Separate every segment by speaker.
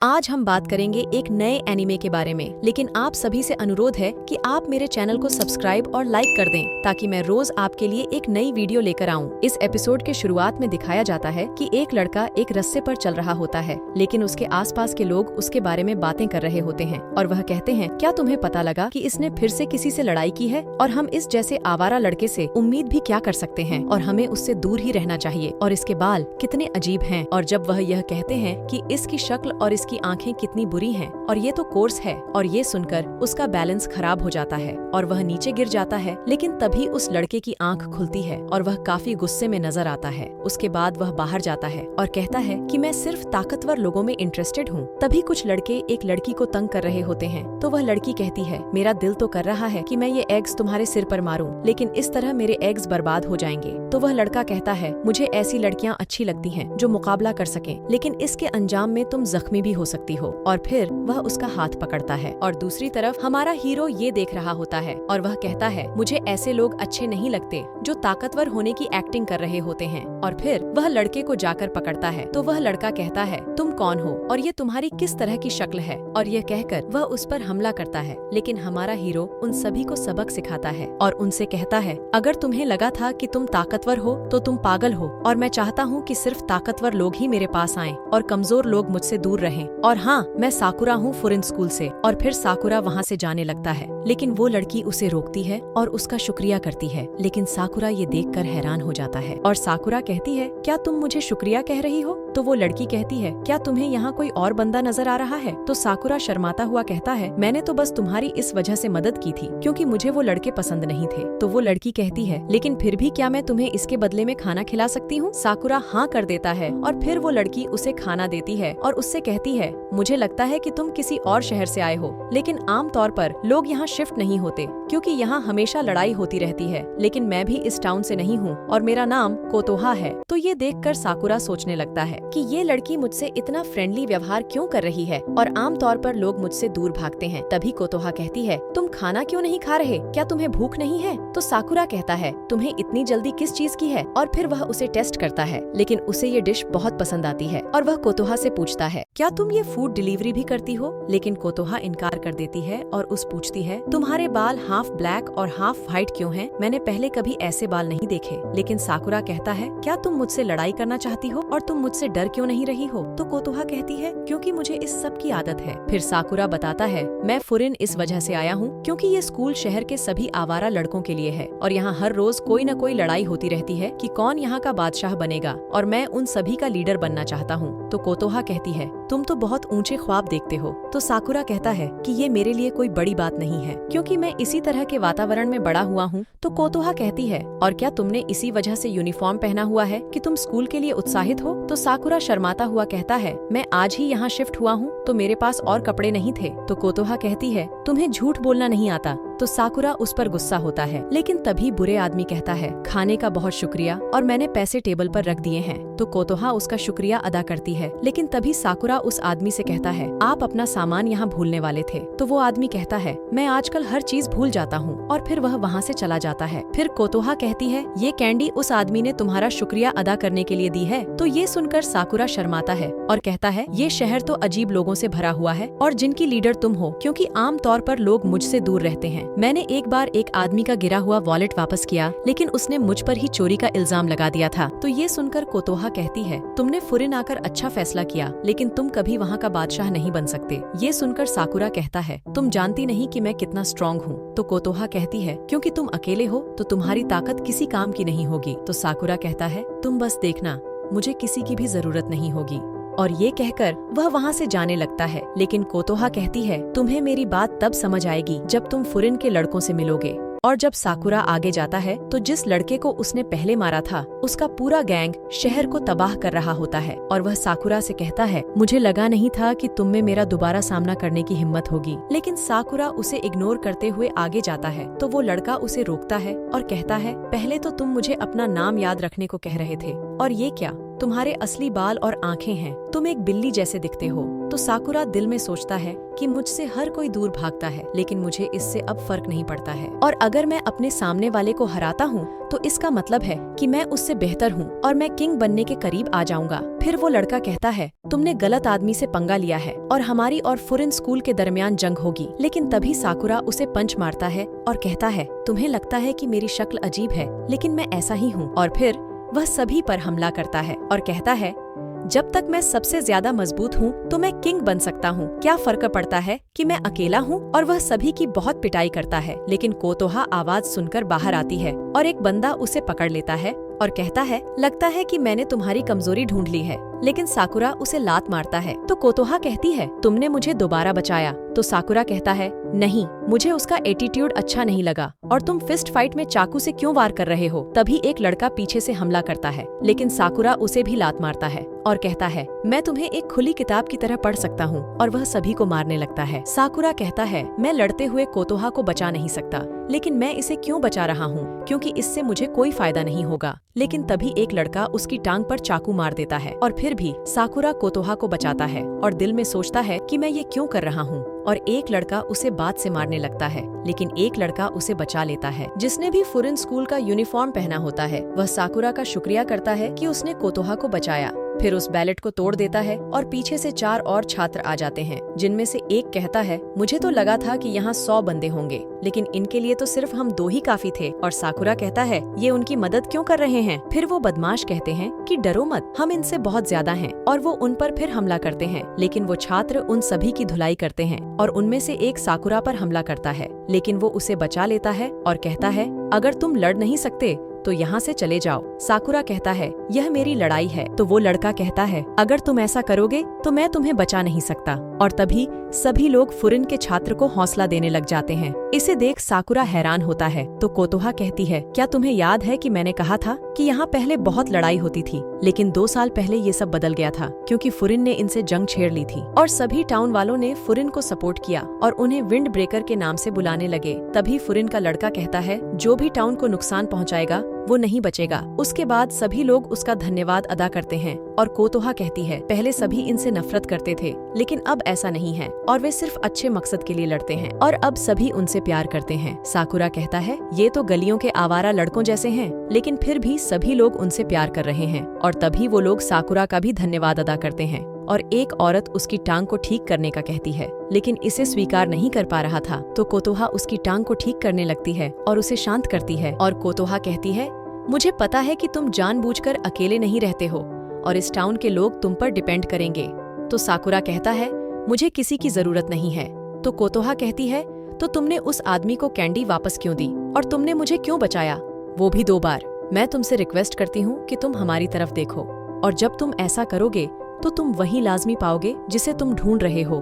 Speaker 1: आज हम बात करेंगे एक नए एनिमे के बारे में, लेकिन आप सभी से अनुरोध है कि आप मेरे चैनल को सब्सक्राइब और लाइक कर दें ताकि मैं रोज आपके लिए एक नई वीडियो लेकर आऊं। इस एपिसोड के शुरुआत में दिखाया जाता है कि एक लड़का एक रस्से पर चल रहा होता है, लेकिन उसके आसपास के लोग उसके बारे में बातें कर रहे होते हैं और वह कहते हैं, क्या तुम्हें पता लगा कि इसने फिर से किसी से लड़ाई की है और हम इस जैसे आवारा लड़के से उम्मीद भी क्या कर सकते हैं और हमें उससे दूर ही रहना चाहिए और इसके बाल कितने अजीब हैं। और जब वह यह कहते हैं कि इसकी शक्ल और की आंखें कितनी बुरी हैं और ये तो कोर्स है, और ये सुनकर उसका बैलेंस खराब हो जाता है और वह नीचे गिर जाता है। लेकिन तभी उस लड़के की आंख खुलती है और वह काफी गुस्से में नजर आता है। उसके बाद वह बाहर जाता है और कहता है कि मैं सिर्फ ताकतवर लोगों में इंटरेस्टेड हूँ। तभी कुछ लड़के एक लड़की को तंग कर रहे होते हैं, तो वह लड़की कहती है, मेरा दिल तो कर रहा है कि मैं ये एग्स तुम्हारे सिर पर मारूं, लेकिन इस तरह मेरे एग्स बर्बाद हो जाएंगे। तो वह लड़का कहता है, मुझे ऐसी लड़कियां अच्छी लगती हैं जो मुकाबला कर सकें, लेकिन इसके अंजाम में तुम जख्मी भी हो सकती हो। और फिर वह उसका हाथ पकड़ता है और दूसरी तरफ हमारा हीरो ये देख रहा होता है और वह कहता है, मुझे ऐसे लोग अच्छे नहीं लगते जो ताकतवर होने की एक्टिंग कर रहे होते हैं। और फिर वह लड़के को जाकर पकड़ता है, तो वह लड़का कहता है, तुम कौन हो और ये तुम्हारी किस तरह की शक्ल है, और यह कहकर वह उस पर हमला करता है। लेकिन हमारा हीरो उन सभी को सबक सिखाता है और उनसे कहता है, अगर तुम्हें लगा था कि तुम ताकतवर हो तो तुम पागल हो, और मैं चाहता हूँ कि सिर्फ ताकतवर लोग ही मेरे पास आएं और कमजोर लोग मुझसे दूर रहें। और हाँ, मैं साकुरा हूँ फुरिन स्कूल से। और फिर साकुरा वहाँ से जाने लगता है, लेकिन वो लड़की उसे रोकती है और उसका शुक्रिया करती है। लेकिन साकुरा ये देखकर हैरान हो जाता है और साकुरा कहती है, क्या तुम मुझे शुक्रिया कह रही हो? तो वो लड़की कहती है, क्या तुम्हें यहाँ कोई और बंदा नजर आ रहा है? तो साकुरा शर्माता हुआ कहता है, मैंने तो बस तुम्हारी इस वजह से मदद की थी क्योंकि मुझे वो लड़के पसंद नहीं थे। तो वो लड़की कहती है, लेकिन फिर भी क्या मैं तुम्हें इसके बदले में खाना खिला सकती हूँ? साकुरा हाँ कर देता है और फिर वो लड़की उसे खाना देती है और उससे कहती है, मुझे लगता है कि तुम किसी और शहर से आए हो, लेकिन आम तौर पर लोग यहाँ शिफ्ट नहीं होते क्योंकि यहाँ हमेशा लड़ाई होती रहती है, लेकिन मैं भी इस टाउन से नहीं हूँ और मेरा नाम कोतोहा है। तो ये देखकर साकुरा सोचने लगता है कि ये लड़की मुझसे इतना फ्रेंडली व्यवहार क्यों कर रही है और आम तौर पर लोग मुझसे दूर भागते हैं। तभी कोतोहा कहती है, तुम खाना क्यों नहीं खा रहे? क्या तुम्हें भूख नहीं है? तो साकुरा कहता है, तुम्हें इतनी जल्दी किस चीज की है? और फिर वह उसे टेस्ट करता है, लेकिन उसे ये डिश बहुत पसंद आती है और वह कोतोहा से पूछता है, क्या तुम ये फूड डिलीवरी भी करती हो? लेकिन कोतोहा इनकार कर देती है और उस पूछती है, तुम्हारे बाल हाफ ब्लैक और हाफ व्हाइट क्यों हैं? मैंने पहले कभी ऐसे बाल नहीं देखे। लेकिन साकुरा कहता है, क्या तुम मुझसे लड़ाई करना चाहती हो और तुम मुझसे डर क्यों नहीं रही हो? तो कोतोहा कहती है, क्योंकि मुझे इस सब की आदत है। फिर साकुरा बताता है, मैं फुरिन इस वजह से आया हूँ क्योंकि ये स्कूल शहर के सभी आवारा लड़कों के लिए है और यहाँ हर रोज कोई न कोई लड़ाई होती रहती है कि कौन यहाँ का बादशाह बनेगा, और मैं उन सभी का लीडर बनना चाहता हूँ। तो कोतोहा कहती है, तुम तो बहुत ऊंचे ख्वाब देखते हो। तो साकुरा कहता है कि ये मेरे लिए कोई बड़ी बात नहीं है क्योंकि मैं इसी तरह के वातावरण में बड़ा हुआ हूँ। तो कोतोहा कहती है, और क्या तुमने इसी वजह से यूनिफॉर्म पहना हुआ है कि तुम स्कूल के लिए उत्साहित हो? तो साकुरा शर्माता हुआ कहता है, मैं आज ही यहाँ शिफ्ट हुआ हूँ तो मेरे पास और कपड़े नहीं थे। तो कोतोहा कहती है, तुम्हें झूठ बोलना नहीं आता। तो साकुरा उस पर गुस्सा होता है, लेकिन तभी बुरे आदमी कहता है, खाने का बहुत शुक्रिया और मैंने पैसे टेबल पर रख दिए हैं। तो कोतोहा उसका शुक्रिया अदा करती है, लेकिन तभी साकुरा उस आदमी से कहता है, आप अपना सामान यहाँ भूलने वाले थे। तो वो आदमी कहता है, मैं आजकल हर चीज भूल जाता हूँ, और फिर वह वहाँ से चला जाता है। फिर कोतोहा कहती है, ये कैंडी उस आदमी ने तुम्हारा शुक्रिया अदा करने के लिए दी है। तो ये सुनकर साकुरा शर्माता है और कहता है, ये शहर तो अजीब लोगों से भरा हुआ है और जिनकी लीडर तुम हो, क्योंकि आम तौर पर लोग मुझसे दूर रहते हैं। मैंने एक बार एक आदमी का गिरा हुआ वॉलेट वापस किया, लेकिन उसने मुझ पर ही चोरी का इल्जाम लगा दिया था। तो ये सुनकर कोतोहा कहती है, तुमने फुरिन आकर अच्छा फैसला किया, लेकिन तुम कभी वहाँ का बादशाह नहीं बन सकते। ये सुनकर साकुरा कहता है, तुम जानती नहीं कि मैं कितना स्ट्रॉन्ग हूँ। तो कोतोहा कहती है, क्योंकि तुम अकेले हो तो तुम्हारी ताकत किसी काम की नहीं होगी। तो साकुरा कहता है, तुम बस देखना, मुझे किसी की भी जरूरत नहीं होगी। और ये कहकर वह वहाँ से जाने लगता है। लेकिन कोतोहा कहती है, तुम्हें मेरी बात तब समझ आएगी जब तुम फुरिन के लड़कों से मिलोगे। और जब साकुरा आगे जाता है तो जिस लड़के को उसने पहले मारा था उसका पूरा गैंग शहर को तबाह कर रहा होता है और वह साकुरा से कहता है, मुझे लगा नहीं था कि तुम में मेरा दोबारा सामना करने की हिम्मत होगी। लेकिन साकुरा उसे इग्नोर करते हुए आगे जाता है तो वो लड़का उसे रोकता है और कहता है, पहले तो तुम मुझे अपना नाम याद रखने को कह रहे थे, और ये क्या? तुम्हारे असली बाल और आंखें हैं, तुम एक बिल्ली जैसे दिखते हो। तो साकुरा दिल में सोचता है कि मुझसे हर कोई दूर भागता है, लेकिन मुझे इससे अब फर्क नहीं पड़ता है। और अगर मैं अपने सामने वाले को हराता हूँ तो इसका मतलब है कि मैं उससे बेहतर हूँ और मैं किंग बनने के करीब आ जाऊंगा। फिर वो लड़का कहता है, तुमने गलत आदमी से पंगा लिया है और हमारी और फुरिन स्कूल के दरमियान जंग होगी। लेकिन तभी साकुरा उसे पंच मारता है और कहता है, तुम्हें लगता है कि मेरी शक्ल अजीब है, लेकिन मैं ऐसा ही हूँ। और फिर वह सभी पर हमला करता है और कहता है, जब तक मैं सबसे ज्यादा मजबूत हूँ तो मैं किंग बन सकता हूँ। क्या फर्क पड़ता है कि मैं अकेला हूँ। और वह सभी की बहुत पिटाई करता है, लेकिन कोतोहा आवाज सुनकर बाहर आती है और एक बंदा उसे पकड़ लेता है और कहता है, लगता है कि मैंने तुम्हारी कमजोरी ढूंढ ली है। लेकिन साकुरा उसे लात मारता है तो कोतोहा कहती है, तुमने मुझे दोबारा बचाया। तो साकुरा कहता है, नहीं, मुझे उसका एटीट्यूड अच्छा नहीं लगा और तुम फिस्ट फाइट में चाकू से क्यों वार कर रहे हो। तभी एक लड़का पीछे से हमला करता है, लेकिन साकुरा उसे भी लात मारता है और कहता है, मैं तुम्हें एक खुली किताब की तरह पढ़ सकता हूँ। और वह सभी को मारने लगता है। साकुरा कहता है, मैं लड़ते हुए कोतोहा को बचा नहीं सकता, लेकिन मैं इसे क्यों बचा रहा हूँ, क्योंकि इससे मुझे कोई फायदा नहीं होगा। लेकिन तभी एक लड़का उसकी टांग पर चाकू मार देता है और फिर भी साकुरा कोतोहा को बचाता है और दिल में सोचता है कि मैं ये क्यों कर रहा हूँ। और एक लड़का उसे बात से मारने लगता है, लेकिन एक लड़का उसे बचा लेता है, जिसने भी फुरिन स्कूल का यूनिफॉर्म पहना होता है। वह साकुरा का शुक्रिया करता है कि उसने कोतोहा को बचाया। फिर उस बैलेट को तोड़ देता है और पीछे से 4 और छात्र आ जाते हैं, जिनमें से एक कहता है, मुझे तो लगा था कि यहाँ 100 बंदे होंगे, लेकिन इनके लिए तो सिर्फ हम 2 ही काफी थे। और साकुरा कहता है, ये उनकी मदद क्यों कर रहे हैं। फिर वो बदमाश कहते हैं कि डरो मत, हम इनसे बहुत ज्यादा हैं। और वो उन पर फिर हमला करते हैं, लेकिन वो छात्र उन सभी की धुलाई करते हैं और उनमें से एक साकुरा पर हमला करता है, लेकिन वो उसे बचा लेता है और कहता है, अगर तुम लड़ नहीं सकते तो यहाँ से चले जाओ। साकुरा कहता है, यह मेरी लड़ाई है। तो वो लड़का कहता है, अगर तुम ऐसा करोगे तो मैं तुम्हें बचा नहीं सकता। और तभी सभी लोग फुरिन के छात्र को हौसला देने लग जाते हैं। इसे देख साकुरा हैरान होता है। तो कोतोहा कहती है, क्या तुम्हें याद है कि मैंने कहा था कि यहाँ पहले बहुत लड़ाई होती थी, लेकिन 2 साल पहले ये सब बदल गया था, क्योंकि फुरिन ने इनसे जंग छेड़ ली थी। और सभी टाउन वालों ने फुरिन को सपोर्ट किया और उन्हें विंड ब्रेकर के नाम से बुलाने लगे। तभी फुरिन का लड़का कहता है, जो भी टाउन को नुकसान पहुँचाएगा वो नहीं बचेगा। उसके बाद सभी लोग उसका धन्यवाद अदा करते हैं और कोतोहा कहती है, पहले सभी इनसे नफरत करते थे, लेकिन अब ऐसा नहीं है और वे सिर्फ अच्छे मकसद के लिए लड़ते हैं और अब सभी उनसे प्यार करते हैं। साकुरा कहता है, ये तो गलियों के आवारा लड़कों जैसे हैं, लेकिन फिर भी सभी लोग उनसे प्यार कर रहे हैं। और तभी वो लोग साकुरा का भी धन्यवाद अदा करते हैं और एक औरत उसकी टांग को ठीक करने का कहती है, लेकिन इसे स्वीकार नहीं कर पा रहा था। तो कोतोहा उसकी टांग को ठीक करने लगती है और उसे शांत करती है। और कोतोहा कहती है, मुझे पता है कि तुम जानबूझकर अकेले नहीं रहते हो और इस टाउन के लोग तुम पर डिपेंड करेंगे। तो साकुरा कहता है, मुझे किसी की जरूरत नहीं है। तो कोतोहा कहती है, तो तुमने उस आदमी को कैंडी वापस क्यों दी और तुमने मुझे क्यों बचाया, वो भी 2 बार। मैं तुमसे रिक्वेस्ट करती हूँ कि तुम हमारी तरफ देखो और जब तुम ऐसा करोगे तो तुम वही लाजमी पाओगे जिसे तुम ढूंढ रहे हो।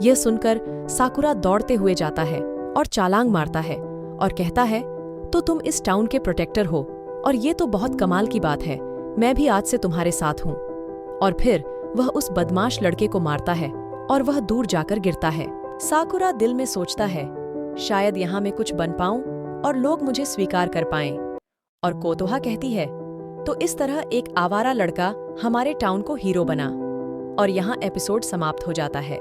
Speaker 1: यह सुनकर साकुरा दौड़ते हुए जाता है और चालांग मारता है और कहता है, तो तुम इस टाउन के प्रोटेक्टर हो और ये तो बहुत कमाल की बात है, मैं भी आज से तुम्हारे साथ हूँ। और फिर वह उस बदमाश लड़के को मारता है और वह दूर जाकर गिरता है। साकुरा दिल में सोचता है, शायद यहाँ मैं कुछ बन पाऊं और लोग मुझे स्वीकार कर पाएं। और कोतोहा कहती है, तो इस तरह एक आवारा लड़का हमारे टाउन को हीरो बना। और यहाँ एपिसोड समाप्त हो जाता है।